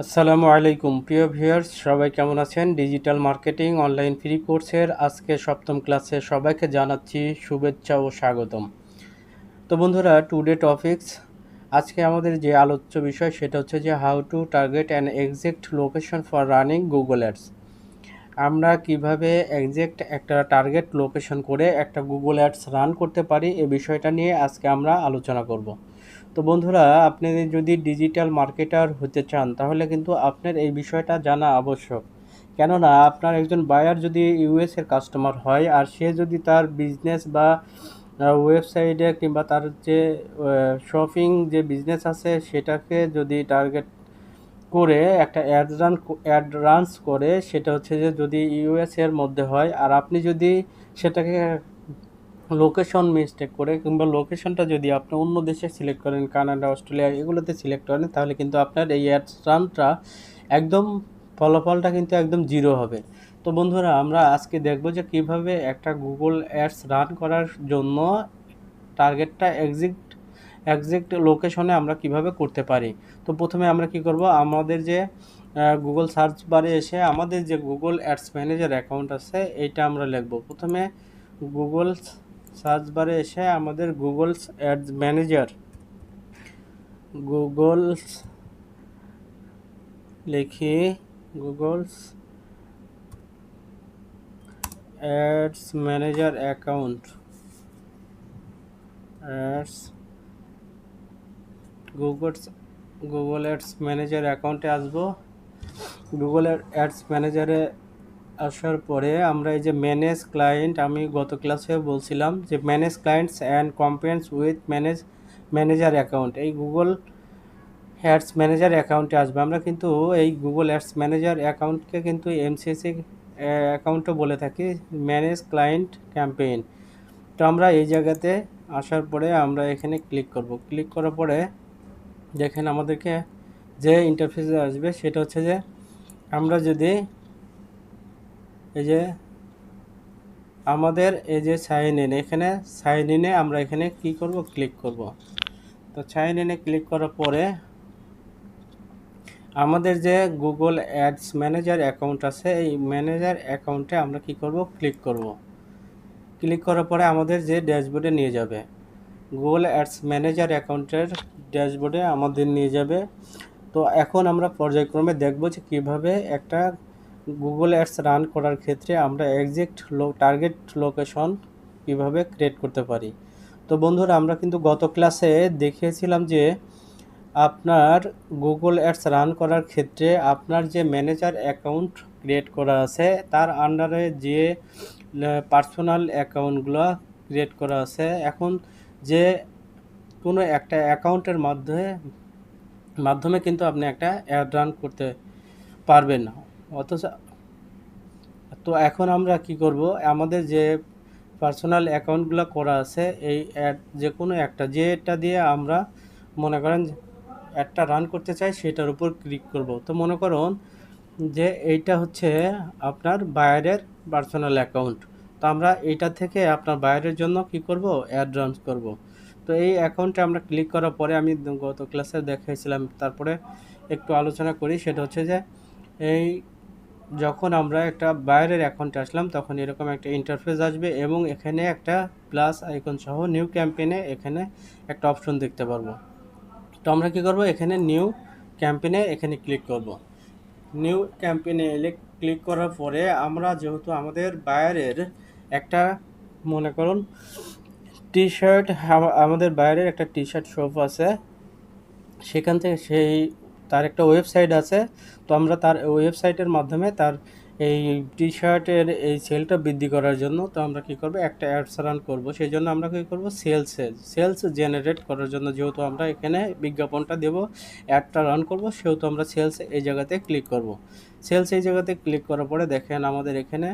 আসসালামু আলাইকুম প্রিয় ভিউয়ার্স, সবাই কেমন আছেন? ডিজিটাল মার্কেটিং অনলাইন ফ্রি কোর্সের আজকে সপ্তম ক্লাসে সবাইকে জানাচ্ছি শুভেচ্ছা ও স্বাগতম। তো বন্ধুরা, টুডে টপিকস, আজকে আমাদের যে আলোচ্য বিষয় সেটা হচ্ছে যে how to target an exact location for running Google ads. আমরা কিভাবে এক্সাক্ট একটা টার্গেট লোকেশন করে একটা গুগল অ্যাডস রান করতে পারি, এই বিষয়টা নিয়ে আজকে আমরা আলোচনা করব। তো বন্ধুরা, আপনি যদি ডিজিটাল মার্কেটার হতে চান তাহলে কিন্তু আপনার এই বিষয়টা জানা আবশ্যক। কেননা আপনার একজন বায়ার যদি ইউএস এর কাস্টমার হয় আর সে যদি তার বিজনেস বা ওয়েবসাইটে কিংবা তার যে শপিং যে বিজনেস আছে সেটাকে যদি টার্গেট করে একটা অ্যাড রান্স করে, সেটা হচ্ছে যে যদি ইউএস এর মধ্যে হয় আর আপনি যদি সেটাকে লোকেশন মিস্টেক করে কিংবা লোকেশনটা যদি আপনি অন্য দেশে সিলেক্ট করেন, কানাডা, অস্ট্রেলিয়া এগুলোতে সিলেক্ট করেন, তাহলে কিন্তু আপনার এই অ্যাডস রানটা একদম ফলাফলটা কিন্তু একদম জিরো হবে। তো বন্ধুরা, আমরা আজকে দেখব যে কিভাবে একটা গুগল অ্যাডস রান করার জন্য টার্গেটটা এক্সাক্ট লোকেশনে আমরা কিভাবে করতে পারি। তো প্রথমে আমরা কি করব, আমাদের যে গুগল সার্চ বারে এসে আমাদের যে গুগল অ্যাডস ম্যানেজার অ্যাকাউন্ট আছে এইটা আমরা লিখব। প্রথমে গুগল সার্চ বারে এসে আমাদের গুগলস অ্যাডস ম্যানেজার, গুগলস লিখি, Google's ads manager account, ads Google's Google ads manager অ্যাকাউন্টে আসবো। গুগল অ্যাডস ম্যানেজারে আসার পরে আমরা এই যে ম্যানেজ ক্লায়েন্ট, আমি গত ক্লাসে বলছিলাম যে manage clients and campaigns with manager account, এই গুগল অ্যাডস ম্যানেজার অ্যাকাউন্টে আসবে। আমরা কিন্তু এই গুগল অ্যাডস ম্যানেজার অ্যাকাউন্টকে কিন্তু এমসিসি অ্যাকাউন্টও বলে থাকি, ম্যানেজ ক্লায়েন্ট ক্যাম্পেইন। তো আমরা এই জায়গাতে আসার পরে আমরা এখানে ক্লিক করব। ক্লিক করার পরে দেখেন আমাদেরকে যে ইন্টারফেসে আসবে সেটা হচ্ছে যে আমরা যদি এই যে আমাদের এই যে সাইন ইন, এখানে সাইন ইনে আমরা এখানে কি করব, ক্লিক করব। তো সাইন ইনে ক্লিক করার পরে আমাদের যে গুগল অ্যাডস ম্যানেজার অ্যাকাউন্ট আছে এই ম্যানেজার অ্যাকাউন্টে আমরা কি করব, ক্লিক করব। ক্লিক করার পরে আমাদের যে ড্যাশবোর্ডে নিয়ে যাবে, গুগল অ্যাডস ম্যানেজার অ্যাকাউন্টের ড্যাশবোর্ডে আমাদের নিয়ে যাবে। তো এখন আমরা পর্যায়ক্রমে দেখব যে কিভাবে একটা গুগল অ্যাডস রান করার ক্ষেত্রে আমরা এক্সাক্ট টার্গেট লোকেশন কিভাবে ক্রিয়েট করতে পারি। তো বন্ধুরা, আমরা কিন্তু গত ক্লাসে দেখিয়েছিলাম যে আপনার গুগল অ্যাডস রান করার ক্ষেত্রে আপনার যে ম্যানেজার অ্যাকাউন্ট ক্রিয়েট করা আছে তার আন্ডারে যে পার্সোনাল অ্যাকাউন্টগুলো ক্রিয়েট করা আছে, এখন যে কোনো একটা অ্যাকাউন্টের মাধ্যমে কিন্তু আপনি একটা অ্যাড রান করতে পারবেন না। অথচ তো এখন আমরা কি করব, আমাদের যে পার্সোনাল অ্যাকাউন্টগুলো করা আছে এই অ্যাড যে কোনো একটা যেটা দিয়ে আমরা মনে করেন অ্যাডটা রান করতে চাই সেটার উপর ক্লিক করব। তো মনে করুন যে এইটা হচ্ছে আপনার বায়ারের পার্সোনাল অ্যাকাউন্ট। তো আমরা এইটা থেকে আপনার বায়ারের জন্য কি করব, অ্যাড রান করব। তো এই অ্যাকাউন্টে আমরা ক্লিক করার পরে আমি গত ক্লাসে দেখাইছিলাম, তারপরে একটু আলোচনা করি। সেটা হচ্ছে যে এই যখন আমরা একটা বায়ারের অ্যাকাউন্টে আসলাম তখন এরকম একটা ইন্টারফেস আসবে এবং এখানে একটা প্লাস আইকন সহ নিউ ক্যাম্পেইনে এখানে একটা অপশন দেখতে পারবো। তো আমরা কি করব, এখানে নিউ ক্যাম্পেইনে এখানে ক্লিক করব। নিউ ক্যাম্পেইনে ক্লিক করার পরে আমরা যেহেতু আমাদের বায়ারের একটা মনে করুন টি শার্ট, আমাদের বায়ারের একটা টি শার্ট শপ আছে, সেখান থেকে তার একটা ওয়েবসাইট আছে। তো আমরা তার ওয়েবসাইটের মাধ্যমে তার এই টি শার্টের এই সেলটা বৃদ্ধি করার জন্য তো আমরা কি করব, একটা অ্যাডস রান করব। সেই জন্য আমরা কি করব, সেলস জেনারেট করার জন্য যেহেতু আমরা এখানে বিজ্ঞাপনটা দেব, অ্যাডটা রান করব, সেহেতু আমরা সেলস এই জায়গাতে ক্লিক করব। সেলস এই জায়গাতে ক্লিক করার পরে দেখেন আমাদের এখানে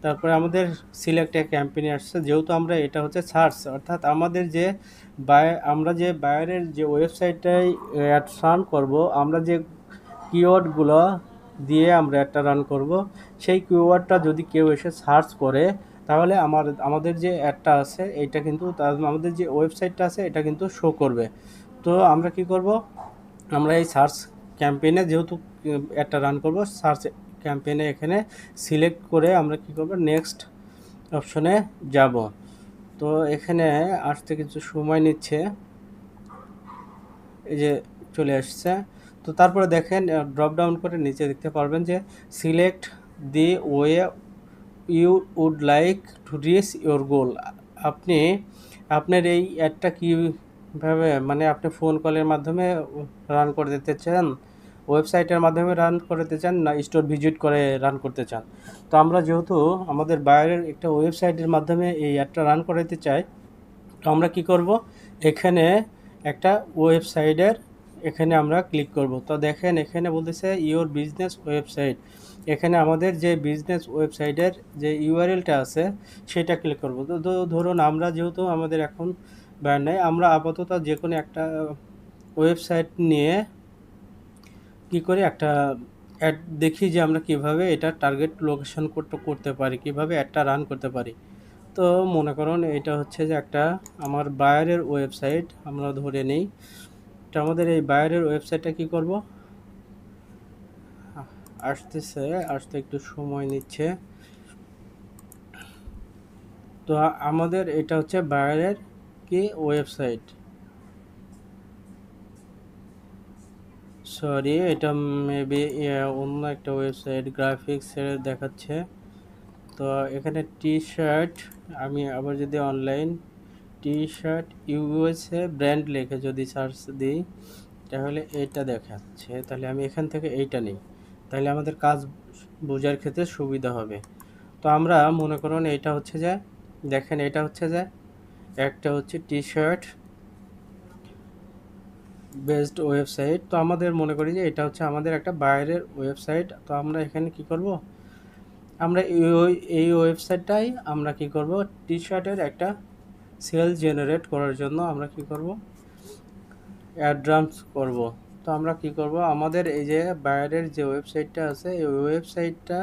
তারপরে আমাদের সিলেক্ট এ ক্যাম্পেইন আসছে। যেহেতু আমরা এটা হচ্ছে সার্চ, অর্থাৎ আমাদের যে আমরা যে বায়ারের যে ওয়েবসাইটটায় অ্যাড রান করব, আমরা যে কিওয়ার্ডগুলো দিয়ে আমরা অ্যাডটা রান করব, সেই কিওয়ার্ডটা যদি কেউ এসে সার্চ করে তাহলে আমাদের যে অ্যাডটা আছে এইটা কিন্তু আমাদের যে ওয়েবসাইটটা আছে এটা কিন্তু শো করবে। তো আমরা কি করব, আমরা এই সার্চ ক্যাম্পেইনে যেহেতু একটা রান করব, সার্চ ক্যাম্পেইনে এখানে সিলেক্ট করে আমরা কি করব, নেক্সট অপশনে যাব। তো এখানে আসতে কিছু সময় নিচ্ছে, এই যে চলে আসছে। তো তারপরে দেখেন ড্রপ ডাউন করে নিচে দেখতে পারবেন যে select the way you would like to reach your goal. আপনি আপনার এই অ্যাডটা কীভাবে, মানে আপনি ফোন কলের মাধ্যমে রান করে দিতে চান, ওয়েবসাইটের মাধ্যমে রান করতে চান, না স্টোর ভিজিট করে রান করতে চান। তো আমরা যেহেতু আমাদের বাইরের একটা ওয়েবসাইটের মাধ্যমে এই অ্যাডটা রান করাতে চাই, তো আমরা কি করব, এখানে একটা ওয়েবসাইটের এখানে আমরা ক্লিক করব। তো দেখেন এখানে বলতেছে ইওর বিজনেস ওয়েবসাইট। এখানে আমাদের যে বিজনেস ওয়েবসাইটের যে ইউআরএলটা আছে সেটা ক্লিক করব। তো ধরুন আমরা যেহেতু আমাদের এখন ব্র্যান্ড নেই, আমরা আপাতত যে কোনো একটা ওয়েবসাইট নিয়ে কি করি, একটা অ্যাড দেখি যে আমরা কিভাবে এটা টার্গেট লোকেশন করতে পারি, কিভাবে অ্যাডটা রান করতে পারি। তো মনে করুন এটা হচ্ছে যে একটা আমার বায়ারের ওয়েবসাইট আমরা ধরে নিই। তো আমাদের এই বায়ারের ওয়েবসাইটটা কি করব, আসতে একটু সময় নিচ্ছে। তো আমাদের এটা হচ্ছে বায়ারের কি ওয়েবসাইট, সরি এটা মেবি অন্য একটা ওয়েবসাইট গ্রাফিক্সের দেখাচ্ছে। তো এখানে টি শার্ট, আমি আবার যদি online T shirt USA brand লিখে যদি সার্চ দিই তাহলে এইটা দেখাচ্ছে। তাহলে আমি এখান থেকে এইটা নিই, তাহলে আমাদের কাজ বোঝার ক্ষেত্রে সুবিধা হবে। তো আমরা মনে করুন এটা হচ্ছে যে, দেখেন এটা হচ্ছে যে একটা হচ্ছে টি শার্ট বেসড ওয়েবসাইট। তো আমাদের মনে করি যে এটা হচ্ছে আমাদের একটা বাইরের ওয়েবসাইট। তো আমরা এখানে কি করব, আমরা এই ওয়েবসাইটটাই আমরা কি করব, টি শার্টের একটা সেল জেনারেট করার জন্য আমরা কি করব, অ্যাড্রান্স করব। তো আমরা কি করব, আমাদের এই যে বাইরের যে ওয়েবসাইটটা আছে এই ওয়েবসাইটটা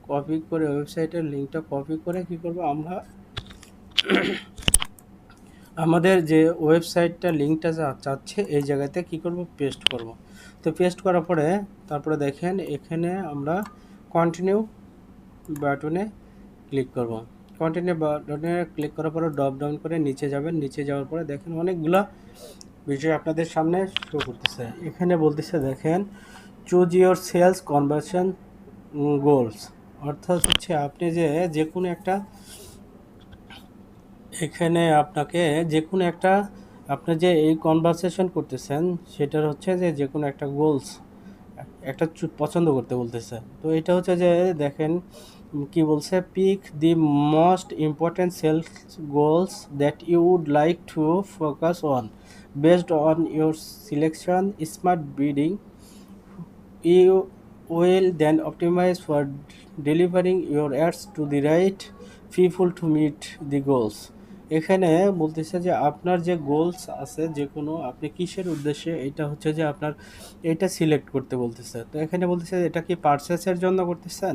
কপি করে, ওয়েবসাইটের লিঙ্কটা কপি করে কি করব, আমরা আমাদের যে ওয়েবসাইটটা লিঙ্কটা চাচ্ছে এই জায়গাতে কি করব, পেস্ট করব। তো পেস্ট করার পরে তারপরে দেখেন এখানে আমরা কন্টিনিউ বাটনে ক্লিক করব। কন্টিনিউ বাটনে ক্লিক করার পরে ড্রপ ডাউন করে নিচে যাবেন। নিচে যাওয়ার পরে দেখেন অনেকগুলো বিষয় আপনাদের সামনে শো করতেছে। এখানে বলতেছে দেখেন choose your sales conversion goals, অর্থাৎ হচ্ছে আপনি যে কোনো একটা, এখানে আপনাকে যে কোনো একটা, আপনি যে এই কনভারসেশন করতেছেন সেটার হচ্ছে যে কোনো একটা গোলস একটা পছন্দ করতে বলতেছে। তো এটা হচ্ছে যে দেখেন কি বলছে, pick the most important sales goals that you would like to focus on based on your selection smart bidding you will then optimize for delivering your ads to the right people to meet the goals. এখানে বলতেছে যে আপনার যে goals আছে, যে কোনো আপনি কিসের উদ্দেশ্যে, এটা হচ্ছে যে আপনার এটা সিলেক্ট করতে বলতেছে। তো এখানে বলতেছে এটা কি পারচেসের জন্য করতেছেন,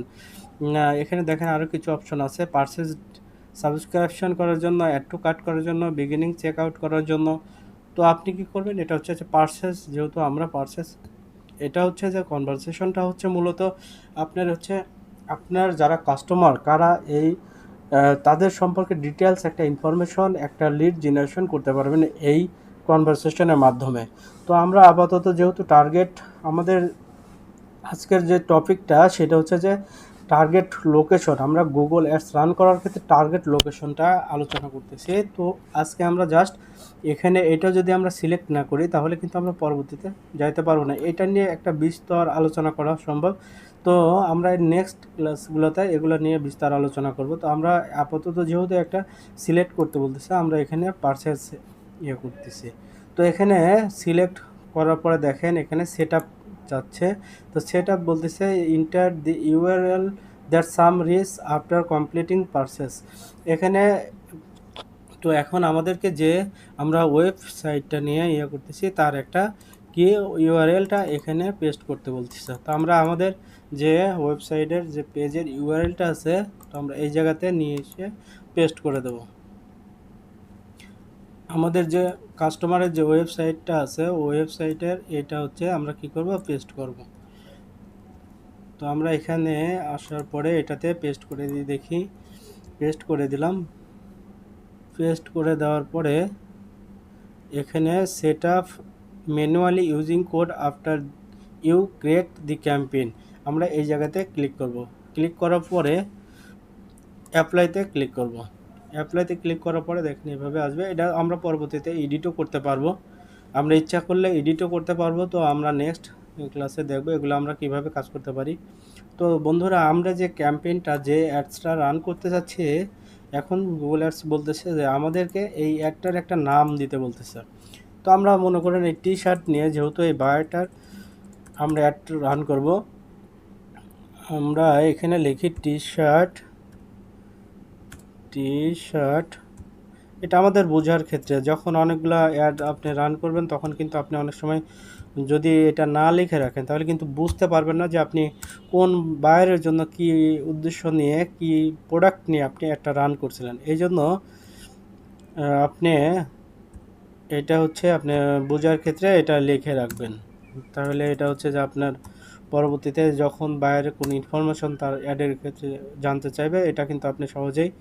না এখানে দেখেন আরও কিছু অপশন আছে, পারচেস সাবস্ক্রিপশন করার জন্য, অ্যাড টু কার্ট করার জন্য, বিগিনিং চেক আউট করার জন্য। তো আপনি কি করবেন, এটা হচ্ছে যে পারচেস, যেহেতু আমরা পারচেস, এটা হচ্ছে যে কনভারসেশনটা হচ্ছে মূলত আপনার হচ্ছে আপনার যারা কাস্টমার কারা এই তাদের সম্পর্কে ডিটেলস একটা ইনফরমেশন, একটা লিড জেনারেশন করতে পারবেন এই কনভারসেশনের মাধ্যমে। তো আমরা আপাতত যেহেতু টার্গেট, আমাদের আজকের যে টপিকটা সেটা হচ্ছে যে টার্গেট লোকেশন, আমরা গুগল অ্যাডস রান করার ক্ষেত্রে টার্গেট লোকেশনটা আলোচনা করতেছি। তো আজকে আমরা জাস্ট এখানে এটা যদি আমরা সিলেক্ট না করি তাহলে কিন্তু আমরা পরবর্তীতে যাইতে পারবো না, এটা নিয়ে একটা বিস্তর আলোচনা করা সম্ভব। তো আমরা নেক্সট ক্লাসগুলোতে এগুলো নিয়ে বিস্তার আলোচনা করব। তো আমরা আপাতত যেহেতু একটা সিলেক্ট করতে বলতেছে, আমরা এখানে পারচেস করতেছি। তো এখানে সিলেক্ট করার পরে দেখেন এখানে সেট আপ যাচ্ছে। তো সেট আপ বলতেছে enter the URL that some reach after completing purchase. এখানে তো এখন আমাদেরকে যে আমরা ওয়েবসাইটটা নিয়ে করতেছি তার একটা কি ইউআরএলটা এখানে পেস্ট করতে বলতেছে। তো আমরা আমাদের যে ওয়েবসাইটের যে পেজের ইউআরএলটা আছে, তো আমরা এই জায়গাতে নিয়ে এসে পেস্ট করে দেব। আমাদের যে কাস্টমারের যে ওয়েবসাইটটা আছে ওয়েবসাইটের এটা হচ্ছে আমরা কি করব, পেস্ট করব। তো আমরা এখানে আসার পরে এটাতে পেস্ট করে দিয়ে দেখি, পেস্ট করে দিলাম। পেস্ট করে দেওয়ার পরে এখানে set up manually using code after you create the campaign, আমরা এই জায়গাতে ক্লিক করব। ক্লিক করার পরে অ্যাপ্লাইতে ক্লিক করব। অ্যাপ্লাইতে ক্লিক করার পরে দেখেন এভাবে আসবে। এটা আমরা পরবর্তীতে এডিটও করতে পারবো, আমরা ইচ্ছা করলে এডিটও করতে পারবো। তো আমরা নেক্সট ক্লাসে দেখবো এগুলো আমরা কিভাবে কাজ করতে পারি। তো বন্ধুরা, আমরা যে ক্যাম্পেইনটা যে অ্যাডসটা রান করতে যাচ্ছি, এখন গুগল অ্যাডস বলতেছে যে আমাদেরকে এই অ্যাডটার একটা নাম দিতে বলতেছে। তো আমরা মনে করেন এই টি শার্ট নিয়ে, যেহেতু এই বায়োটার আমরা অ্যাড রান করব, আমরা এখানে লিখি টি শার্ট। টি শার্ট এটা আমাদের বোঝার ক্ষেত্রে, যখন অনেকগুলো অ্যাড আপনি রান করবেন তখন কিন্তু আপনি অনেক সময় যদি এটা না লিখে রাখেন তাহলে কিন্তু বুঝতে পারবেন না যে আপনি কোন বায়ারের জন্য কি উদ্দেশ্য নিয়ে কি প্রোডাক্ট নিয়ে আপনি একটা রান করছিলেন। এই জন্য আপনি এটা হচ্ছে আপনি বোঝার ক্ষেত্রে এটা লিখে রাখবেন। তাহলে এটা হচ্ছে যে আপনার পরবর্তীতে যখন বায়ারের কোনো ইনফরমেশন তার অ্যাডের ক্ষেত্রে জানতে চাইবে, এটা কিন্তু আপনি সহজেই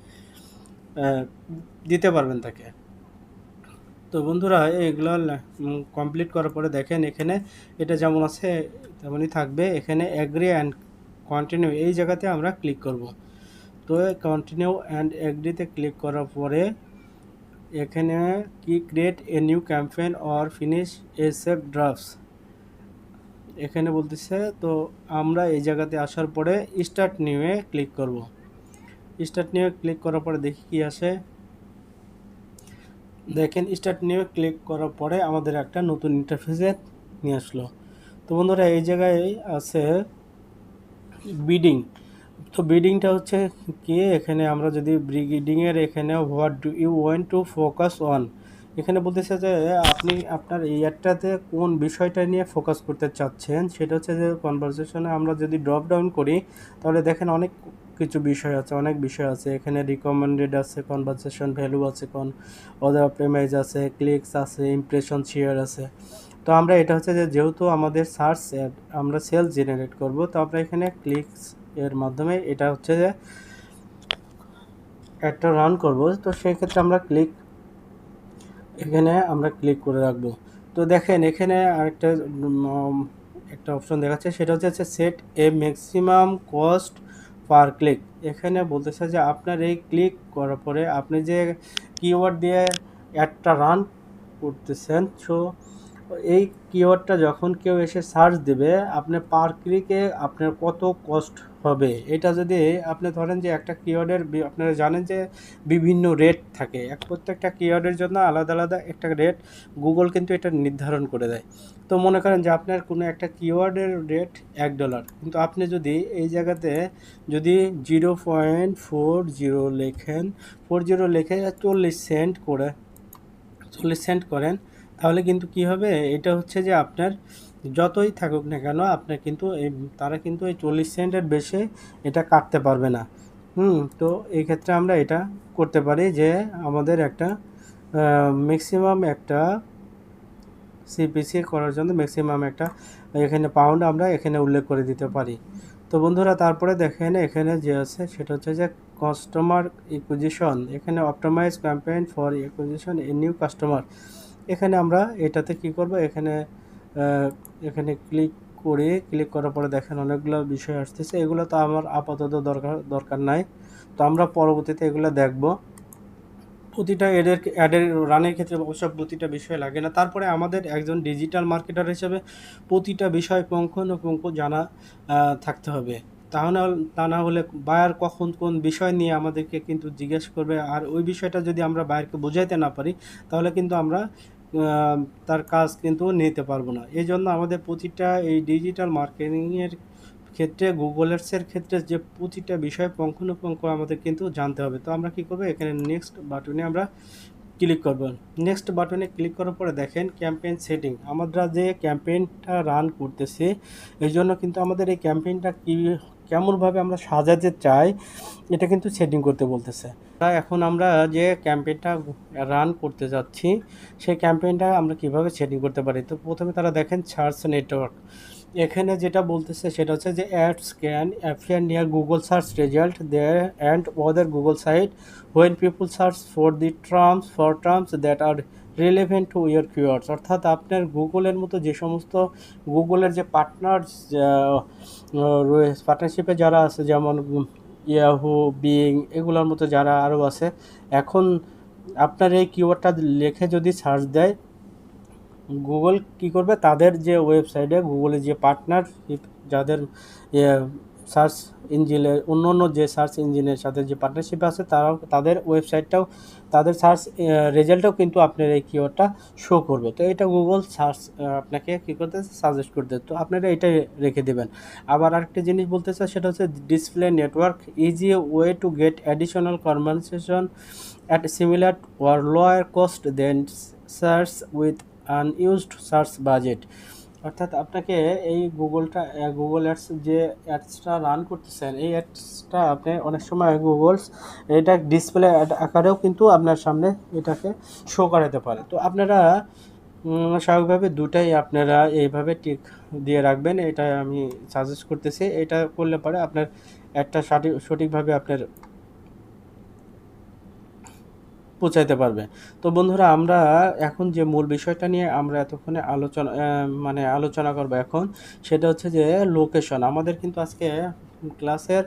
দিতে পারবেন তাকে। তো বন্ধুরা, এগুলো কমপ্লিট করার পরে দেখেন এখানে এটা যেমন আছে তেমনই থাকবে। এখানে অ্যাগ্রি অ্যান্ড কন্টিনিউ এই জায়গাতে আমরা ক্লিক করব। তো কন্টিনিউ অ্যান্ড অ্যাগ্রিতে ক্লিক করার পরে এখানে কি create a new campaign or finish A save drafts এখানে বলতেছে। তো আমরা এই জায়গাতে আসার পরে স্টার্ট নিউয়ে ক্লিক করব। স্টার্ট নিউয়ে ক্লিক করার পরে দেখি কি আসে। দেখেন স্টার্ট নিয়ে ক্লিক করার পরে আমাদের একটা নতুন ইন্টারফেসে নিয়ে আসলো। তো বন্ধুরা, এই জায়গায় আছে বিডিং। তো বিডিংটা হচ্ছে কি, এখানে আমরা যদি বিডিংয়ের এখানে what do you want to focus on, এখানে বলতেছে যে আপনি আপনার এই অ্যাডটাতে কোন বিষয়টা নিয়ে ফোকাস করতে চাচ্ছেন। সেটা হচ্ছে যে কনভারসেশনে আমরা যদি ড্রপ ডাউন করি তাহলে দেখেন অনেক কিছু বিষয় আছে, অনেক বিষয় আছে। এখানে রিকমেন্ডেড আছে, কনভারসেশন ভ্যালু আছে, অদার প্রেমাইজ আছে, ক্লিকস আছে, ইমপ্রেশন শেয়ার আছে। তো আমরা এটা হচ্ছে যে যেহেতু আমাদের সার্চ অ্যাড আমরা সেলস জেনারেট করব, তো আমরা এখানে ক্লিকস এর মাধ্যমে এটা হচ্ছে যে একটা রান করব। তো সেই ক্ষেত্রে আমরা এখানে আমরা ক্লিক করে রাখবো। তো দেখেন এখানে আরেকটা একটা অপশন দেখাচ্ছে, সেটা হচ্ছে সেট এ ম্যাক্সিমাম কস্ট পার ক্লিক। এখানে বলতেছে যে আপনার এই ক্লিক করার পরে আপনি যে কিওয়ার্ড দিয়ে অ্যাডটা রান করতেছেন, সো এই কিওয়ার্ডটা যখন কেউ এসে সার্চ দেবে, আপনি পার ক্লিকে আপনার কত কস্ট হবে। এটা যদি আপনি ধরেন যে একটা কিওয়ার্ডের আপনারা জানেন যে বিভিন্ন রেট থাকে, প্রত্যেকটা কিওয়ার্ডের জন্য আলাদা আলাদা একটা রেট গুগল কিন্তু এটা নির্ধারণ করে দেয়। তো মনে করেন যে আপনার কোনো একটা কিওয়ার্ডের রেট $1, কিন্তু আপনি যদি এই জায়গাতে যদি 0.40 লেখেন, 40 লিখে 40 সেন্ট করে 40 সেন্ট করেন, তাহলে কিন্তু কি হবে, এটা হচ্ছে যে আপনার যতই থাকুক না কেন আপনার কিন্তু তারা কিন্তু এই 40 সেন্টের বেশি এটা কাটতে পারবে না। তো এই ক্ষেত্রে আমরা এটা করতে পারি যে আমাদের একটা ম্যাক্সিমাম একটা সিপিসি করার জন্য ম্যাক্সিমাম একটা এখানে পাউন্ড আমরা এখানে উল্লেখ করে দিতে পারি। তো বন্ধুরা, তারপরে দেখেন এখানে যে আছে সেটা হচ্ছে যে কাস্টমার ইকুইজিশন, এখানে optimize campaign for acquisition a new customer. এখানে আমরা এটাতে কি করব, এখানে ক্লিক করার পরে দেখেন অনেকগুলো বিষয় আসতেছে। এগুলো তো আমার আপাতত দরকার নাই, তো আমরা পরবর্তীতে এগুলো দেখব। প্রতিটা অ্যাডের রানের ক্ষেত্রে অবশ্য প্রতিটা বিষয় লাগে না। তারপরে আমাদের একজন ডিজিটাল মার্কেটার হিসেবে প্রতিটা বিষয় পুঙ্খানুপুঙ্খ জানা থাকতে হবে। তা না হলে বায়ার কখন কোন বিষয় নিয়ে আমাদেরকে কিন্তু জিজ্ঞেস করবে, আর ওই বিষয়টা যদি আমরা বায়ারকে বোঝাইতে না পারি তাহলে কিন্তু আমরা তার কাজ কিন্তু নিতে পারবো না। এই জন্য আমাদের প্রতিটা এই ডিজিটাল মার্কেটিংয়ের ক্ষেত্রে গুগল অ্যাডসের ক্ষেত্রে যে প্রতিটা বিষয় পুঙ্খানুপুঙ্খ আমাদের কিন্তু জানতে হবে। তো আমরা কি করব, এখানে নেক্সট বাটনে আমরা ক্লিক করবেন। নেক্সট বাটনে ক্লিক করার পরে দেখেন ক্যাম্পেইন সেটিং। আমরা যে ক্যাম্পেইনটা রান করতেছি এই জন্য কিন্তু আমাদের এই ক্যাম্পেইনটা কেমনভাবে আমরা সাজাতে চাই এটা কিন্তু সেটিং করতে বলতেছে। তাই এখন আমরা যে ক্যাম্পেইনটা রান করতে যাচ্ছি সেই ক্যাম্পেইনটা আমরা কিভাবে সেটিং করতে পারি। তো প্রথমে তারা দেখেন সার্চ নেটওয়ার্ক, এখানে যেটা বলতেছে সেটা হচ্ছে যে ads can appear near Google search result there and other Google site when people search for the terms that are relevant to your keywords. অর্থাৎ আপনার গুগলের মতো যে সমস্ত গুগলের যে পার্টনারশিপে যারা আছে যেমন ইয়াহু, বিং এগুলোর মতো যারা আরও আছে, এখন আপনার এই কিওয়ার্ডটা লিখে যদি সার্চ দেয় গুগল কি করবে, তাদের যে ওয়েবসাইটে গুগলের যে পার্টনারশিপ যাদের সার্চ ইঞ্জিনের অন্য যে সার্চ ইঞ্জিনের সাথে যে পার্টনারশিপ আছে তারাও তাদের ওয়েবসাইটটাও তাদের সার্চ রেজাল্টটাও কিন্তু আপনার এই কিওয়ার্ডটা শো করবে। তো এটা গুগল সার্চ আপনাকে কী করতেছে, সাজেস্ট করতে, তো আপনারা এটাই রেখে দেবেন। আবার আরেকটা জিনিস বলতেছে সেটা হচ্ছে display network is a way to get additional conversation at similar or lower cost than search with unused search budget। অর্থাৎ আপনাকে এই গুগল অ্যাডস যে অ্যাডসটা রান করতেছেন এই অ্যাডসটা আপনি অনেক সময় এটা ডিসপ্লে আকারেও কিন্তু আপনার সামনে এটাকে শো করাতে পারে। তো আপনারা স্বাভাবিকভাবে দুটাই আপনারা এইভাবে টিক দিয়ে রাখবেন, এটা আমি সাজেস্ট করতেছি। এটা করলে পরে আপনার একটা সঠিকভাবে আপনার পৌঁছাইতে পারবে। তো বন্ধুরা আমরা এখন যে মূল বিষয়টা নিয়ে আমরা এতক্ষণে আলোচনা করব এখন, সেটা হচ্ছে যে লোকেশন। আমাদের কিন্তু আজকে ক্লাসের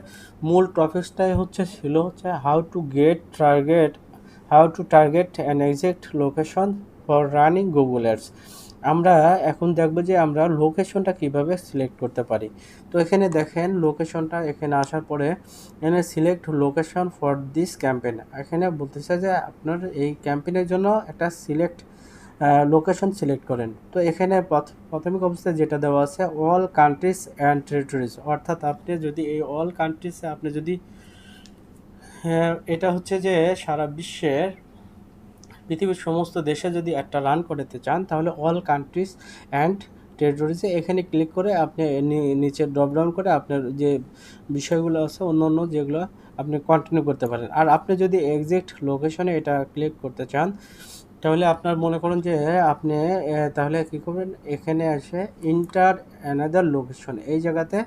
মূল টপিকসটাই ছিল how to target an exact location for running Google ads. আমরা এখন দেখব যে আমরা লোকেশনটা কিভাবে সিলেক্ট করতে পারি। তো এখানে দেখেন লোকেশনটা, এখানে আসার পরে এখানে select location for this campaign, এখানে বলতেছে যে আপনার এই ক্যাম্পেইনের জন্য একটা লোকেশন সিলেক্ট করেন। তো এখানে প্রাথমিক অবস্থায় যেটা দেওয়া আছে অল কান্ট্রিজ অ্যান্ড টেরিটরিজ, অর্থাৎ আপনি যদি এই অল কান্ট্রিজে আপনি যদি এটা হচ্ছে যে সারা বিশ্বের পৃথিবীর সমস্ত দেশে যদি একটা রান করতে চান তাহলে অল কান্ট্রিজ অ্যান্ড টেরিটরিজে এখানে ক্লিক করে আপনি নিচে ড্রপডাউন করে আপনার যে বিষয়গুলো আছে অন্য যেগুলো আপনি কন্টিনিউ করতে পারেন। আর আপনি যদি এক্সাক্ট লোকেশনে এটা ক্লিক করতে চান তাহলে আপনার মনে করুন যে আপনি তাহলে কী করবেন, এখানে এসে ইন্টার অ্যানাদার লোকেশন, এই জায়গাতে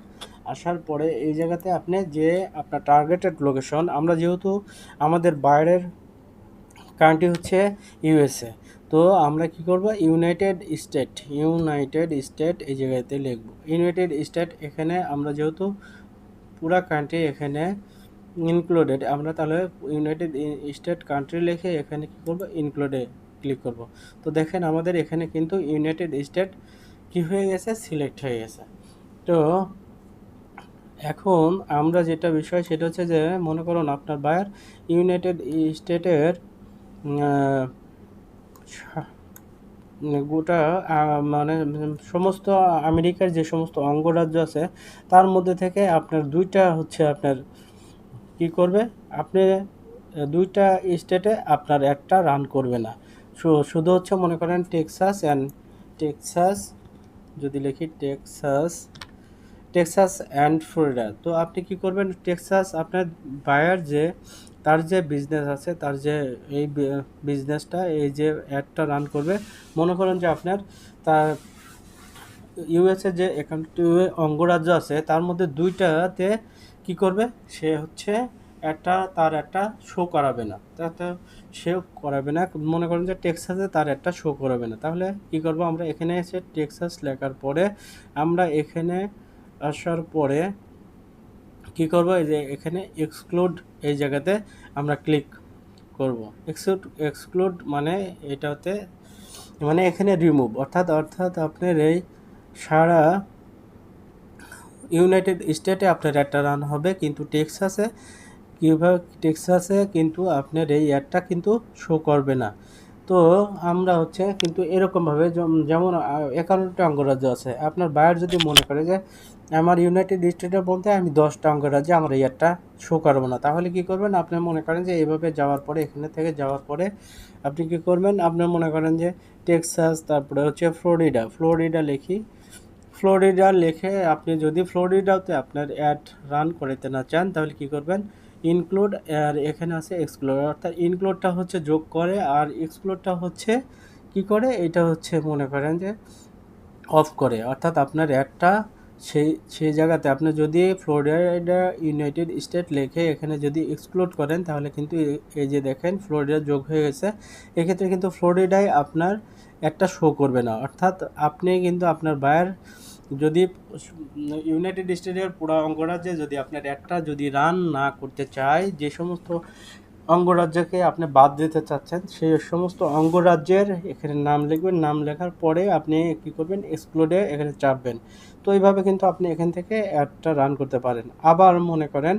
আসার পরে এই জায়গাতে আপনি যে আপনার টার্গেটেড লোকেশন, আমরা যেহেতু আমাদের বাইরের কান্ট্রি হচ্ছে ইউএসএ, তো আমরা কি করব ইউনাইটেড স্টেট এই জায়গাতে লিখব ইউনাইটেড স্টেট। এখানে আমরা যেহেতু পুরা কান্ট্রি এখানে ইনক্লুডেড, আমরা তাহলে ইউনাইটেড স্টেট কান্ট্রি লিখে এখানে কি করব ইনক্লুডে ক্লিক করব। তো দেখেন আমাদের এখানে কিন্তু ইউনাইটেড স্টেট কি হয়ে গেছে, সিলেক্ট হয়ে গেছে। তো এখন আমরা যেটা বিষয় সেটা হচ্ছে যে মনে করুন আপনার বায়ার ইউনাইটেড স্টেটের গোটা মানে সমস্ত আমেরিকার যে সমস্ত অঙ্গরাজ্য আছে তার মধ্যে থেকে আপনার দুইটা হচ্ছে আপনার কি করবে, আপনি দুইটা স্টেটে আপনার একটা রান করবে না, শুধু হচ্ছে মনে করেন টেক্সাস যদি লিখি টেক্সাস অ্যান্ড ফ্লোরিডা। তো আপনি কি করবেন, টেক্সাস আপনার বায়ার যে তার যে বিজনেস আছে তার যে এই বিজনেসটা এই যে অ্যাডটা রান করবে, মনে করেন যে আপনার তার ইউএসএ যে একান্নটি অঙ্গরাজ্য আছে তার মধ্যে দুইটাতে কি করবে, সে হচ্ছে তার একটা শো করাবে না, মনে করেন যে টেক্সাসে তার একটা শো করাবে না। তাহলে কি করব, আমরা এখানে এসে টেক্সাস লেখার পরে আমরা এখানে আসার পরে কি করব, এই যে এখানে এক্সক্লুড এই জায়গাতে আমরা ক্লিক করব। এক্সক্লুড মানে এটাতে মানে এখানে রিমুভ, অর্থাৎ আপনার এই সারা ইউনাইটেড স্টেটে আপনার একটা রান হবে, কিন্তু টেক্সাসে কিন্তু আপনার এই অ্যাডটা কিন্তু শো করবে না। তো আমরা হচ্ছে কিন্তু এরকমভাবে যেমন 51টা অঙ্গরাজ্য আছে, আপনার বায়ার যদি মনে করে যে আমার ইউনাইটেড স্টেটের মধ্যে আমি 10টা অঙ্গরাজ্যে আমার ইয়ারটা শো করবো না। তাহলে কি করবেন, আপনি মনে করেন যে এইভাবে যাওয়ার পরে, এখানে থেকে যাওয়ার পরে আপনি কি করবেন, আপনি মনে করেন যে টেক্সাস, তারপরে হচ্ছে ফ্লোরিডা লিখি, ফ্লোরিডা লিখে আপনি যদি ফ্লোরিডাতে আপনার অ্যাড রান করতে না চান, তাহলে কি করবেন, ইনক্লুড, আর এখানে আছে এক্সক্লুড, অর্থাৎ ইনক্লুডটা হচ্ছে যোগ করে আর এক্সক্লুডটা হচ্ছে কি করে, এটা হচ্ছে মনে করেন যে অফ করে। অর্থাৎ আপনার অ্যাডটা সেই জায়গাতে আপনি যদি ফ্লোরিডা ইউনাইটেড স্টেট লিখে এখানে যদি এক্সক্লুড করেন, তাহলে কিন্তু এই যে দেখেন ফ্লোরিডা যোগ হয়ে গেছে। এক্ষেত্রে কিন্তু ফ্লোরিডায় আপনার একটা শো করবে না। অর্থাৎ আপনি কিন্তু আপনার বায়ার যদি ইউনাইটেড স্টেটের পুরো অঙ্গরাজ্যে যদি আপনার একটা যদি রান না করতে চায়, যে সমস্ত অঙ্গরাজ্যকে আপনি বাদ দিতে চাচ্ছেন, সেই সমস্ত অঙ্গরাজ্যের এখানে নাম লিখবেন। নাম লেখার পরে আপনি কি করবেন, এক্সক্লুডে এখানে চাপবেন। তো এইভাবে কিন্তু আপনি এখান থেকে অ্যাডটা রান করতে পারেন। আবার মনে করেন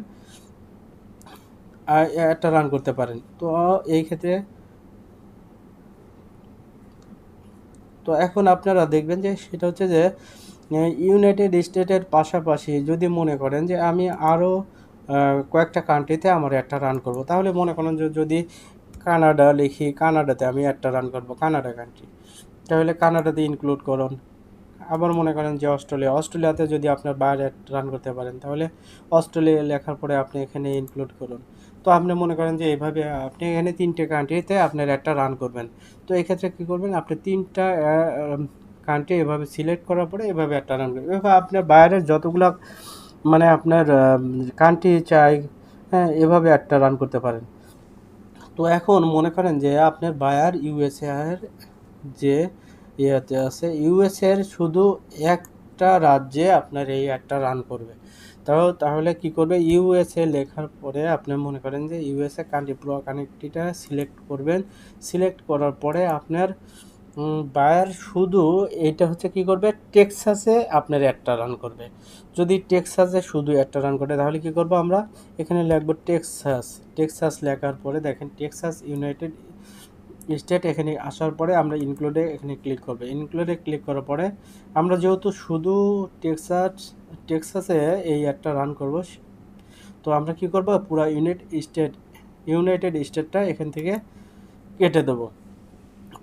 অ্যাডটা রান করতে পারেন। তো এই ক্ষেত্রে তো এখন আপনারা দেখবেন যে সেটা হচ্ছে যে ইউনাইটেড স্টেটের পাশাপাশি যদি মনে করেন যে আমি আরও কয়েকটা কান্ট্রিতে আমার একটা রান করব, তাহলে মনে করেন যে যদি কানাডা লিখি, কানাডাতে আমি একটা রান করব, কানাডা কান্ট্রি, তাহলে কানাডাতে ইনক্লুড করুন। আবার মনে করেন যে অস্ট্রেলিয়াতে যদি আপনার বাইরে রান করতে পারেন, তাহলে অস্ট্রেলিয়া লেখার পরে আপনি এখানে ইনক্লুড করুন। তো আপনি মনে করেন যে এইভাবে আপনি এখানে 3টে কান্ট্রিতে আপনার একটা রান করবেন। তো এক্ষেত্রে কী করবেন, আপনি 3টা কান্ট্রি এভাবে সিলেক্ট করার পরে এভাবে একটা রান করবেন। এভাবে আপনার বাইরের যতগুলো মানে আপনার কান্ট্রি চাই, হ্যাঁ, এভাবে একটা রান করতে পারেন। তো এখন মনে করেন যে আপনার বায়ার ইউএসএ এর যে ইয়েতে আছে, ইউএসএ এর শুধু একটা রাজ্যে আপনার এই একটা রান করবে। তাহলে কি করবে, ইউএসএ লেখার পরে আপনি মনে করেন যে ইউএসএ কান্ট্রি, পুরো কান্ট্রিটা সিলেক্ট করবেন। সিলেক্ট করার পরে আপনার বায়ার শুধু এইটা হচ্ছে কি করবে, টেক্সাসে আপনার একটা রান করবে। যদি টেক্সাসে শুধু একটা রান করে, তাহলে কি করব, আমরা এখানে লিখব টেক্সাস লেখার পরে দেখেন টেক্সাস ইউনাইটেড স্টেট, এখানে আসার পরে আমরা ইনক্লুডে এখানে ক্লিক করব। ইনক্লুডে ক্লিক করার পরে আমরা যেহেতু শুধু টেক্সাসে এই একটা রান করব, তো আমরা কি করব, পুরো ইউনাইটেড স্টেটটা এখান থেকে কেটে দেবো।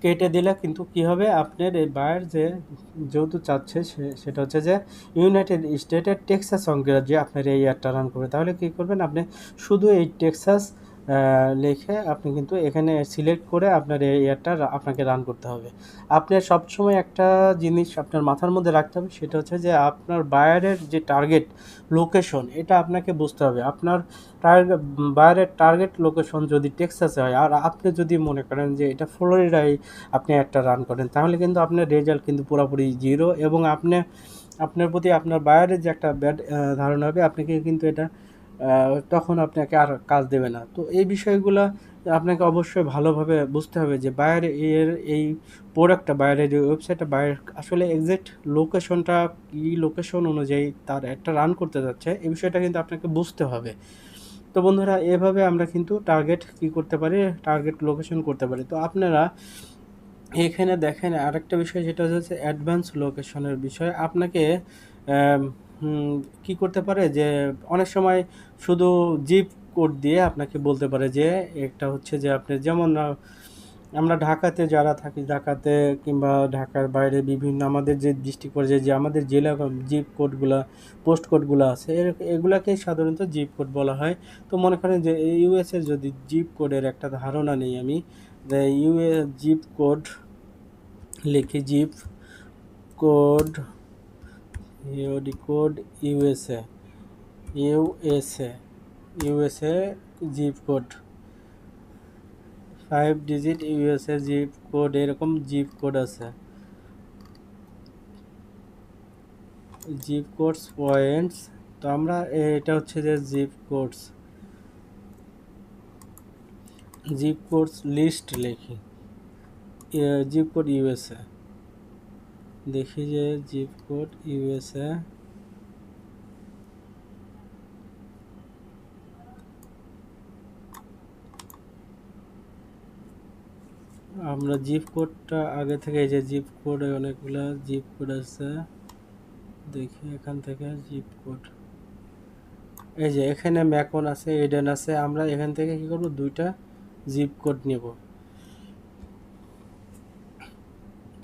কেটে দিলে কিন্তু কি হবে, আপনার এই বায়ার যেহেতু চাচ্ছে সেটা হচ্ছে যে ইউনাইটেড স্টেটের টেক্সাস অঙ্গরাজ্যে আপনার এই অ্যাডটা রান করবে। তাহলে কি করবেন, আপনি শুধু এই টেক্সাস লিখে আপনি কিন্তু এখানে সিলেক্ট করে আপনার এই অ্যাডটা আপনাকে রান করতে হবে। আপনার সবসময় একটা জিনিস আপনার মাথার মধ্যে রাখতে হবে, সেটা হচ্ছে যে আপনার বায়ারের যে টার্গেট লোকেশন, এটা আপনাকে বুঝতে হবে। আপনার বায়ারের টার্গেট লোকেশন যদি টেক্সাসে হয়, আর আপনি যদি মনে করেন যে এটা ফ্লোরিডায় আপনি একটা রান করেন, তাহলে কিন্তু আপনার রেজাল্ট কিন্তু পুরোপুরি জিরো, এবং আপনার প্রতি আপনার বায়ারের যে একটা ব্যাড ধারণা হবে, আপনাকে কিন্তু এটা তখন আপনাকে আর কাজ দেবে না। তো এই বিষয়গুলো আপনাকে অবশ্যই ভালোভাবে বুঝতে হবে যে এই প্রোডাক্টটা, বাইরের এই ওয়েবসাইটটা, বাইরের আসলে এক্সাক্ট লোকেশনটা কী, লোকেশন অনুযায়ী তার একটা রান করতে যাচ্ছে, এই বিষয়টা কিন্তু আপনাকে বুঝতে হবে। তো বন্ধুরা, এভাবে আমরা কিন্তু টার্গেট কি করতে পারি, টার্গেট লোকেশন করতে পারি। তো আপনারা এখানে দেখেন আরেকটা বিষয়, যেটা হচ্ছে অ্যাডভান্স লোকেশনের বিষয়। আপনাকে কি করতে পারে যে অনেক সময় শুধু জিপ কোড দিয়ে আপনাকে বলতে পারে যে একটা হচ্ছে যে আপনি যেমন আমরা ঢাকাতে যারা থাকি, ঢাকাতে কিংবা ঢাকার বাইরে বিভিন্ন আমাদের যে ডিস্ট্রিক্ট পর্যায়ে যে আমাদের জেলা জিপ কোডগুলা, পোস্ট কোডগুলো আছে, এগুলাকেই সাধারণত জিপ কোড বলা হয়। তো মনে করেন যে ইউএসএর যদি জিপ কোডের একটা ধারণা নেই আমি, জিপ কোড লিখি, zip code, code USA, USA USA zip code 5 ডিজিট, ইউএসএ জিপ কোড, এরকম জিপ কোড আছে, জিপ কোডস পয়েন্টস। তো আমরা এটা হচ্ছে যে জিপ কোডস লিস্ট লিখি, জিপ কোড ইউএসএ, দেখি যে জিপ কোড ইউএসএ, আমরা জিপ কোডটা আগে থেকে, এই যে জিপ কোড অনেকগুলো জিপ কোড আছে, দেখি এখান থেকে জিপ কোড, এই যে এখানে ম্যাকন আছে, এডেন আছে, আমরা এখান থেকে কি করব, দুইটা জিপ কোড নেব।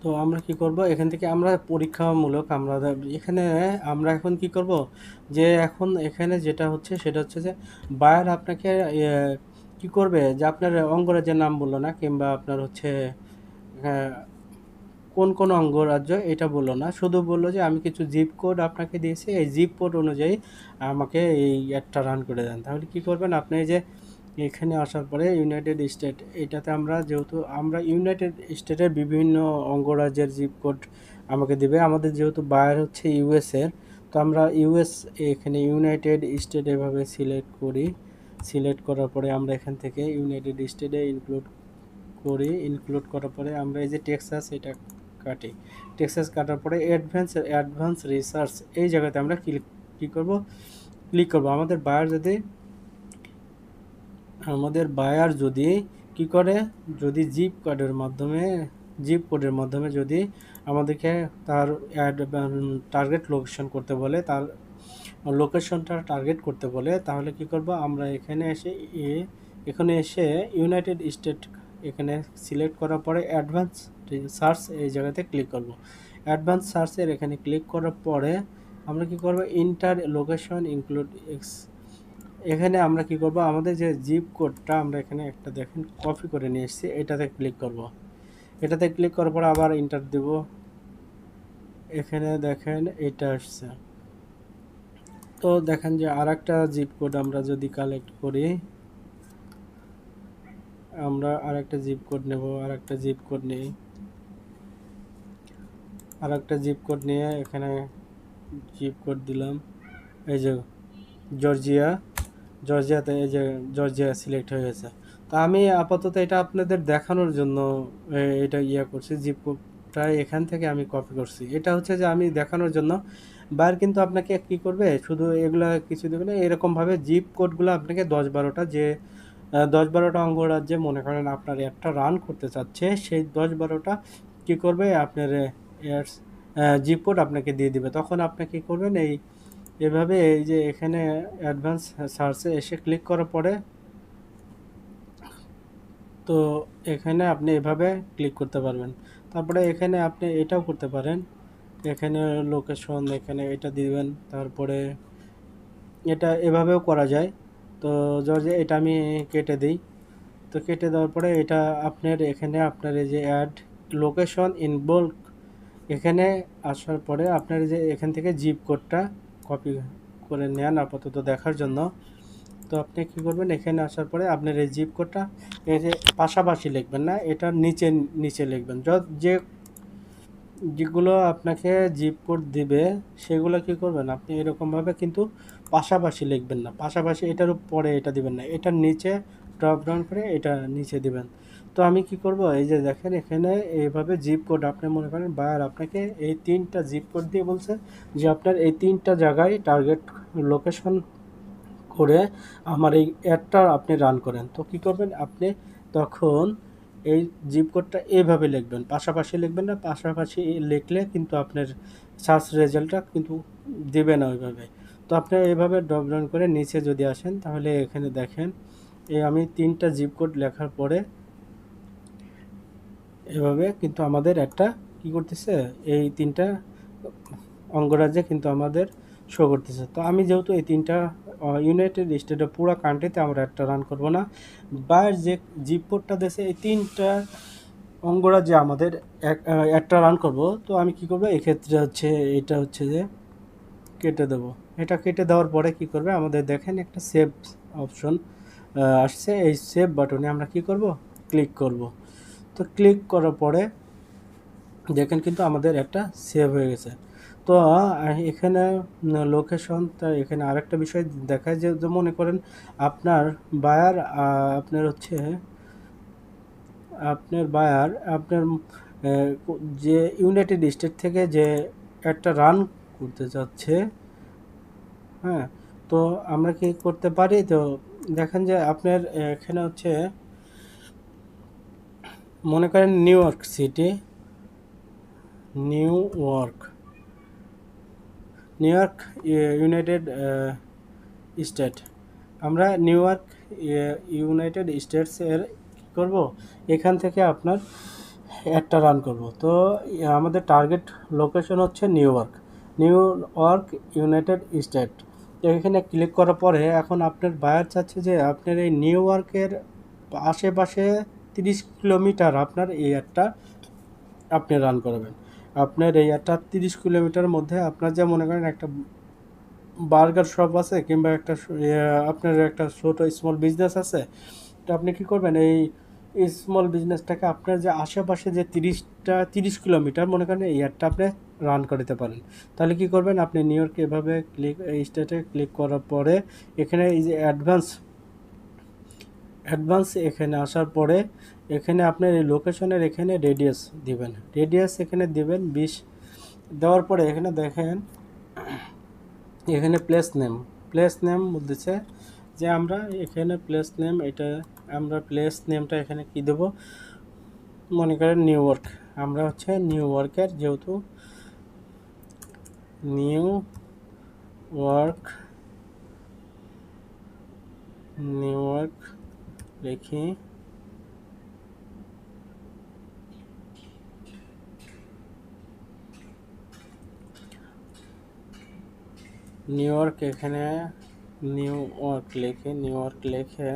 তো আমরা কি করব, এখান থেকে আমরা পরীক্ষামূলক আমরা এখানে আমরা এখন কি করব, যে এখন এখানে যেটা হচ্ছে সেটা হচ্ছে যে বায়ার আপনাকে কি করবে, যে আপনার অঙ্গরাজ্যের নাম বললো না, কিংবা আপনার হচ্ছে আহ, কোন কোন অঙ্গরাজ্য এটা বললো না, শুধু বললো যে আমি কিছু জিপ কোড আপনাকে দিয়েছি, এই জিপ কোড অনুযায়ী আমাকে এই অ্যাডটা রান করে দেন। তাহলে কি করবেন আপনি, এই যে এখানে আসার পরে ইউনাইটেড স্টেট, এটাতে আমরা যেহেতু আমরা ইউনাইটেড স্টেটের বিভিন্ন অঙ্গরাজ্যের জিপ কোড আমাকে দিবে, আমাদের যেহেতু বায়ার হচ্ছে ইউএস এর, তো আমরা ইউএস, এখানে ইউনাইটেড স্টেট এভাবে সিলেক্ট করি। সিলেক্ট করার পরে আমরা এখান থেকে ইউনাইটেড স্টেটে ইনক্লুড করি, ইনক্লুড করার পরে আমরা এই যে টেক্সাস এটা কাটি, টেক্সাস কাটার পরে অ্যাডভান্স রিসার্চ এই জায়গাতে আমরা ক্লিক করব, ক্লিক করব। আমাদের বায়ার যদি কি করে, যদি জিপ কোডের মাধ্যমে যদি আমাদেরকে তার টার্গেট লোকেশন করতে বলে, তার লোকেশনটা টার্গেট করতে বলে, তাহলে কি করব, আমরা এখানে এসে ইউনাইটেড স্টেট এখানে সিলেক্ট করার পরে অ্যাডভান্স সার্চ এই জায়গাতে ক্লিক করব। অ্যাডভান্স সার্চের এখানে ক্লিক করার পরে আমরা কি করব, ইন্টার লোকেশন ইনক্লুড এক্স, এখানে আমরা কি করব, আমাদের যে জিপ কোডটা আমরা এখানে একটা দেখেন কপি করে নিয়ে এসেছি, এটাতে ক্লিক করব। এটাতে ক্লিক করার পর আবার এন্টার দেব, এখানে দেখেন এটা আসছে। তো দেখেন যে আরেকটা জিপ কোড আমরা যদি কালেক্ট করি, আমরা আরেকটা জিপ কোড নেব, আরেকটা জিপ কোড নিই, আরেকটা জিপ কোড নিয়ে এখানে জিপ কোড দিলাম, এই যে জর্জিয়া, জর্জিয়াতে এই যে জর্জিয়া সিলেক্ট হয়ে গেছে। তো আমি আপাতত এটা আপনাদের দেখানোর জন্য এটা করছি, জিপ কোডটা এখান থেকে আমি কপি করছি, এটা হচ্ছে যে আমি দেখানোর জন্য। বাইরে কিন্তু আপনাকে কি করবে, শুধু এগুলা কিছু দেবে না, এরকমভাবে জিপ কোডগুলো আপনাকে 10-12টা, যে 10-12টা অঙ্গরাজ্যে মনে করেন আপনার অ্যাপটা রান করতে চাচ্ছে, সেই 10-12টা কি করবে, আপনার জিপ কোড আপনাকে দিয়ে দিবে। তখন আপনি কি করবেন, এভাবে এই যে এখানে অ্যাডভান্স সার্চে এসে ক্লিক করার পরে, তো এখানে আপনি এভাবে ক্লিক করতে পারবেন। তারপরে এখানে আপনি এটাও করতে পারেন, এখানে লোকেশন এখানে এটা দিবেন, তারপরে এটা এভাবেও করা যায়। তো জর্জিয়া এটা আমি কেটে দিই। তো কেটে দেওয়ার পরে এটা আপনার এখানে আপনার এই যে অ্যাড লোকেশন ইন বাল্ক, এখানে আসার পরে আপনার এই যে এখান থেকে জিপ কোডটা কপি করে নেন আপাতত দেখার জন্য। তো আপনি কি করবেন, এখানে আসার পরে আপনার এই জিপ কোডটা এই যে পাশাপাশি লিখবেন না, এটা নিচে নিচে লিখবেন। যেগুলো আপনাকে জিপ কোড দিবে সেগুলো কি করবেন, আপনি এরকমভাবে কিন্তু পাশাপাশি লিখবেন না, পাশাপাশি এটার উপরে এটা দিবেন না, এটার নিচে ড্রপ ডাউন করে এটা নিচে দিবেন। তো আমি কি করব, এই যে দেখেন এখানে এইভাবে জিপ কোড আপনি মনে করেন বায়ার আপনাকে এই 3টা জিপ কোড দিয়ে বলছে যে আপনার এই 3টা জায়গায় টার্গেট লোকেশন করে আমার এই অ্যাডটা আপনি রান করেন। তো কি করবেন আপনি, তখন এই জিপ কোডটা এইভাবে লিখবেন, পাশাপাশি লিখবেন না, পাশাপাশি লিখলে কিন্তু আপনার সার্চ রেজাল্টটা কিন্তু দেবে না ওইভাবে। তো আপনি এইভাবে ড্রপ ডাউন করে নিচে যদি আসেন, তাহলে এখানে দেখেন আমি 3টা জিপ কোড লেখার পরে এভাবে কিন্তু আমাদের একটা কি করতেছে, এই 3টা অঙ্গরাজ্যে কিন্তু আমাদের শো করতেছে। তো আমি যেহেতু এই 3টা ইউনাইটেড স্টেটের পুরো কান্ট্রিতে আমরা একটা রান করব না, বাইরের যে জিপ কোডটা দেশে এই 3টা অঙ্গরাজ্যে আমাদের একটা রান করব। তো আমি কি করব, এক্ষেত্রে হচ্ছে এটা হচ্ছে যে কেটে দেব। এটা কেটে দেওয়ার পরে কি করবে, আমাদের দেখেন একটা সেভ অপশন আসছে, এই সেভ বাটনে আমরা কি করব, ক্লিক করব। তো ক্লিক করার পরে দেখেন কিন্তু আমাদের একটা সেভ হয়ে গেছে। তো এখানে লোকেশন, তা এখানে আরেকটা বিষয় দেখায় যে মনে করেন আপনার বায়ার আপনার হচ্ছে আপনার যে ইউনাইটেড স্টেট থেকে যে একটা রান করতে চাচ্ছে, হ্যাঁ, তো আমরা কি করতে পারি, তো দেখেন যে আপনার এখানে হচ্ছে মনে করেন new York, new York United state, আমরা নিউ ইয়র্ক ইউনাইটেড স্টেটসের কী করবো, এখান থেকে আপনার অ্যাডটা রান করব। তো আমাদের টার্গেট লোকেশন হচ্ছে নিউ ইয়র্ক ইউনাইটেড স্টেট। তো এখানে ক্লিক করার পরে এখন আপনার বায়ার চাচ্ছে যে আপনার এই নিউ ইয়র্কের আশেপাশে 30 কিলোমিটার আপনার এই অ্যাডটা আপনি রান করবেন। আপনার এই অ্যাডটা 30 কিলোমিটার মধ্যে আপনার যে মনে করেন একটা বার্গার শপ আছে কিংবা একটা আপনার একটা ছোট স্মল বিজনেস আছে, তো আপনি কী করবেন, এই স্মল বিজনেসটাকে আপনার যে আশেপাশে যে 30 কিলোমিটার মনে করেন এই অ্যাডটা আপনি রান করতে পারেন। তাহলে কি করবেন, আপনি নিউ ইয়র্কে এভাবে এই স্টেটে ক্লিক করার পরে এখানে এই যে অ্যাডভান্স এখানে আসার পরে এখানে আপনার এই লোকেশনের এখানে রেডিয়াস দিবেন, এখানে দিবেন 20। দেওয়ার পরে এখানে দেখেন এখানে প্লেস নেম দিচ্ছে যে আমরা এখানে প্লেস নেম, এটা আমরা প্লেস নেমটা এখানে কি দেব, মনে করেন নিউ ইয়র্ক, আমরা হচ্ছে নিউ ইয়র্কের যেহেতু নিউ ইয়র্ক লিখি, নিউ ইয়র্ক এখানে নিউ ইয়র্ক লিখে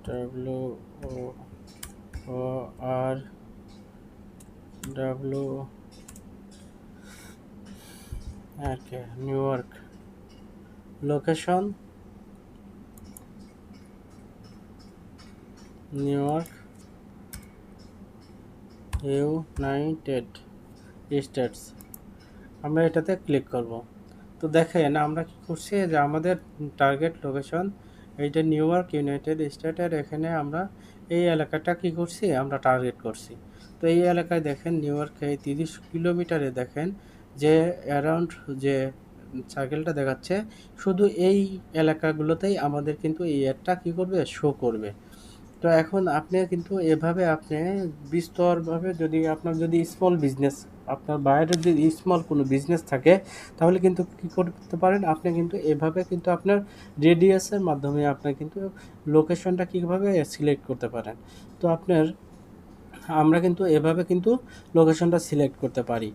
WORW new York location new York United states, আমরা এটাতে ক্লিক করব। তো দেখেন আমরা কি করছি যে আমাদের টার্গেট লোকেশন এইটা নিউ ইয়র্ক ইউনাইটেড স্টেটের, এখানে আমরা এই এলাকাটা কি করছি, আমরা টার্গেট করছি। তো এই এলাকায় দেখেন নিউ ইয়র্কে এই 30 কিলোমিটারে দেখেন যে অ্যারাউন্ড যে সার্কেলটা দেখাচ্ছে, শুধু এই এলাকাগুলোতেই আমাদের কিন্তু এই অ্যাডটা কী করবে, শো করবে। তো এখন আপনি কিন্তু এভাবে আপনি বিস্তরভাবে যদি স্মল বিজনেস, আপনার বাইরে যদি স্মল কোনো বিজনেস থাকে, তাহলে কিন্তু কী করতে পারেন, আপনি কিন্তু এভাবে কিন্তু আপনার রেডিয়াসের মাধ্যমে আপনার কিন্তু লোকেশনটা কীভাবে সিলেক্ট করতে পারেন। তো আমরা কিন্তু এভাবে কিন্তু লোকেশনটা সিলেক্ট করতে পারি।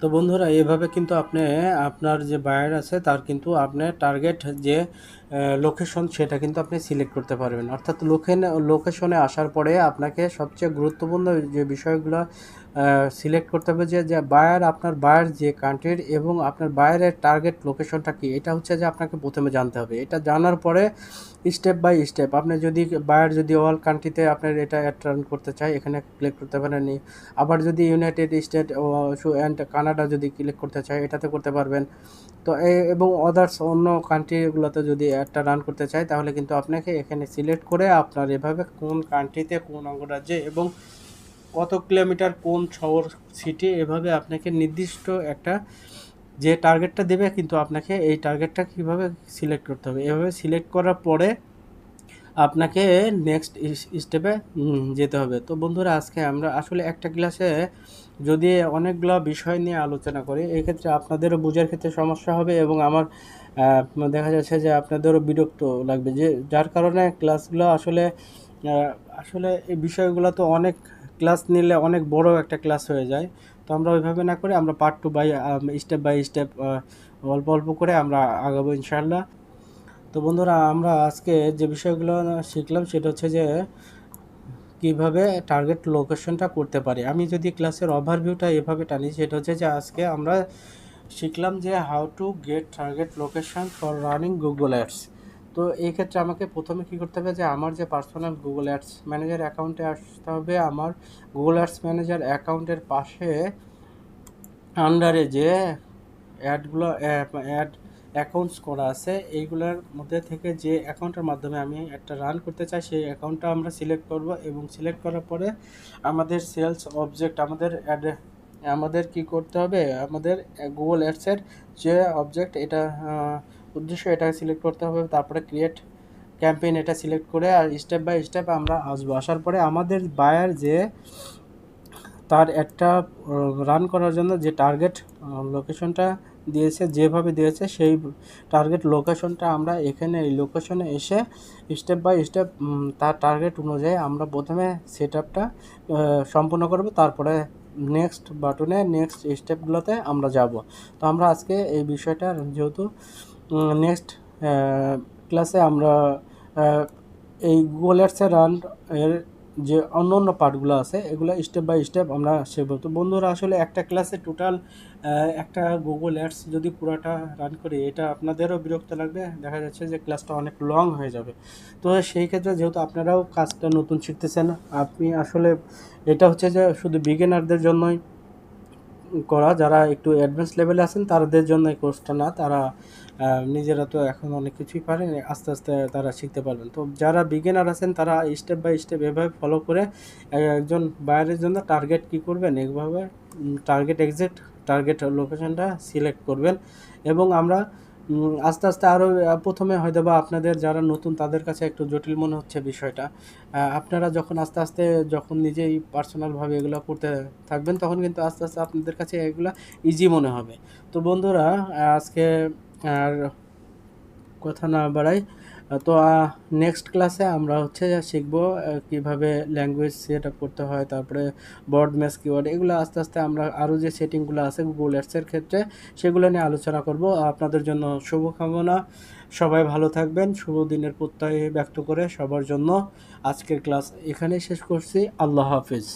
তো বন্ধুরা এভাবে কিন্তু আপনি আপনার যে বায়ার আছে তার কিন্তু আপনার টার্গেট যে লোকেশন সেটা কিন্তু আপনি সিলেক্ট করতে পারবেন। অর্থাৎ লোকেশনে আসার পরে আপনাকে সবচেয়ে গুরুত্বপূর্ণ যে বিষয়গুলো সিলেক্ট করতে হবে যে আপনার বায়ার যে কান্ট্রির এবং আপনার বায়ারের টার্গেট লোকেশনটা কি, এটা হচ্ছে যে আপনাকে প্রথমে জানতে হবে। এটা জানার পরে স্টেপ বাই স্টেপ আপনি যদি বায়ার যদি অল কান্ট্রিতে আপনার এটা অ্যাড রান করতে চায় এখানে ক্লিক করতে পারেন। আবার যদি ইউনাইটেড স্টেট অ্যান্ড কানাডা যদি ক্লিক করতে চায় এটাতে করতে পারবেন। তো এবং আদার্স অন্য কান্ট্রিগুলোতে যদি অ্যাডটা রান করতে চায় তাহলে কিন্তু আপনাকে এখানে সিলেক্ট করে আপনার এভাবে কোন কান্ট্রিতে কোন অঙ্গরাজ্যে এবং কত কিলোমিটার কোন শহর সিটি, এভাবে আপনাকে নির্দিষ্ট একটা যে টার্গেটটা দেবে কিন্তু আপনাকে এই টার্গেটটা কীভাবে সিলেক্ট করতে হবে। এভাবে সিলেক্ট করার পরে আপনাকে নেক্সট স্টেপে যেতে হবে। তো বন্ধুরা আজকে আমরা আসলে একটা ক্লাসে যদি অনেকগুলো বিষয় নিয়ে আলোচনা করি এক্ষেত্রে আপনাদেরও বোঝার ক্ষেত্রে সমস্যা হবে এবং আমার দেখা যাচ্ছে যে আপনাদেরও বিরক্ত লাগবে, যার কারণে ক্লাসগুলো আসলে এই বিষয়গুলো তো অনেক ক্লাস নিলে অনেক বড় একটা ক্লাস হয়ে যায়। তো আমরা ওইভাবে না করে আমরা পার্ট টু বাই স্টেপ অল্প অল্প করে আমরা আগাবো ইনশাআল্লাহ। তো বন্ধুরা আমরা আজকে যে বিষয়গুলো শিখলাম সেটা হচ্ছে যে কিভাবে টার্গেট লোকেশনটা করতে পারি। আমি যদি ক্লাসের ওভারভিউটা এভাবে টানি সেটা হচ্ছে যে আজকে আমরা শিখলাম যে how to get target location for running Google ads. তো এই ক্ষেত্রে আমাকে প্রথমে কী করতে হবে যে আমার যে পার্সোনাল গুগল অ্যাডস ম্যানেজার অ্যাকাউন্টে আসতে হবে। আমার গুগল অ্যাডস ম্যানেজার অ্যাকাউন্টের পাশে আন্ডারে যে অ্যাড অ্যাকাউন্টস করা আছে এইগুলোর মধ্যে থেকে যে অ্যাকাউন্টের মাধ্যমে আমি একটা রান করতে চাই সেই অ্যাকাউন্টটা আমরা সিলেক্ট করব এবং সিলেক্ট করার পরে আমাদের সেলস অবজেক্ট আমাদের কি করতে হবে, আমাদের গুগল অ্যাডসের যে অবজেক্ট এটা উদ্দেশ্য এটা সিলেক্ট করতে হবে। তারপরে ক্রিয়েট ক্যাম্পেইন এটা সিলেক্ট করে আর স্টেপ বাই স্টেপ আমরা আসার পরে আমাদের বায়ার যে তার একটা রান করার জন্য যে টার্গেট লোকেশনটা দিয়েছে, যেভাবে দিয়েছে সেই টার্গেট লোকেশনটা আমরা এখানে এই লোকেশনে এসে স্টেপ বাই স্টেপ তার টার্গেট অনুযায়ী আমরা প্রথমে সেট আপটা সম্পূর্ণ করব, তারপরে নেক্সট বাটনে নেক্সট স্টেপগুলোতে আমরা যাব। তো আমরা আজকে এই বিষয়টা যেহেতু নেক্সট ক্লাসে আমরা এই গুগল অ্যাডসের রান এর যে অন্য অন্য পার্টগুলো আছে এগুলো স্টেপ বাই স্টেপ আমরা শিখব। তো বন্ধুরা, আসলে একটা ক্লাসে টোটাল একটা গুগল অ্যাডস যদি পুরোটা রান করি এটা আপনাদেরও বিরক্ত লাগবে, দেখা যাচ্ছে যে ক্লাসটা অনেক লং হয়ে যাবে। তো সেই ক্ষেত্রে যেহেতু আপনারাও কাজটা নতুন শিখতেছেন, আপনি আসলে এটা হচ্ছে যে শুধু বিগিনারদের জন্যই করা, যারা একটু অ্যাডভান্স লেভেলে আছেন তাদের জন্য এই কোর্সটা না, তারা নিজেরা তো এখন অনেক কিছুই পারেন, আস্তে আস্তে তারা শিখতে পারবেন। তো যারা বিগিনার আছেন তারা স্টেপ বাই স্টেপ এভাবে ফলো করে একজন বায়ারের জন্য টার্গেট কী করবেন, এইভাবে টার্গেট লোকেশনটা সিলেক্ট করবেন। এবং আমরা আস্তে আস্তে আরও প্রথমে হয়তো বা আপনাদের যারা নতুন তাদের কাছে একটু জটিল মনে হচ্ছে বিষয়টা, আপনারা যখন আস্তে আস্তে যখন নিজেই পার্সোনালভাবে এগুলো করতে থাকবেন তখন কিন্তু আস্তে আস্তে আপনাদের কাছে এগুলো ইজি মনে হবে। তো বন্ধুরা, আজকে আর কথা না বাড়াই, তো নেক্সট ক্লাসে আমরা হচ্ছে শিখব কিভাবে ল্যাঙ্গুয়েজ সেট আপ করতে হয়, তারপরে বর্ড ম্যাচ কিওয়ার্ড, এগুলো আস্তে আস্তে আমরা আরও যে সেটিংগুলো আছে গুগল অ্যাডসের ক্ষেত্রে সেগুলো নিয়ে আলোচনা করব। আপনাদের জন্য শুভকামনা, সবাই ভালো থাকবেন, শুভ দিনের প্রত্যয় ব্যক্ত করে সবার জন্য আজকের ক্লাস এখানেই শেষ করছি। আল্লাহ হাফিজ।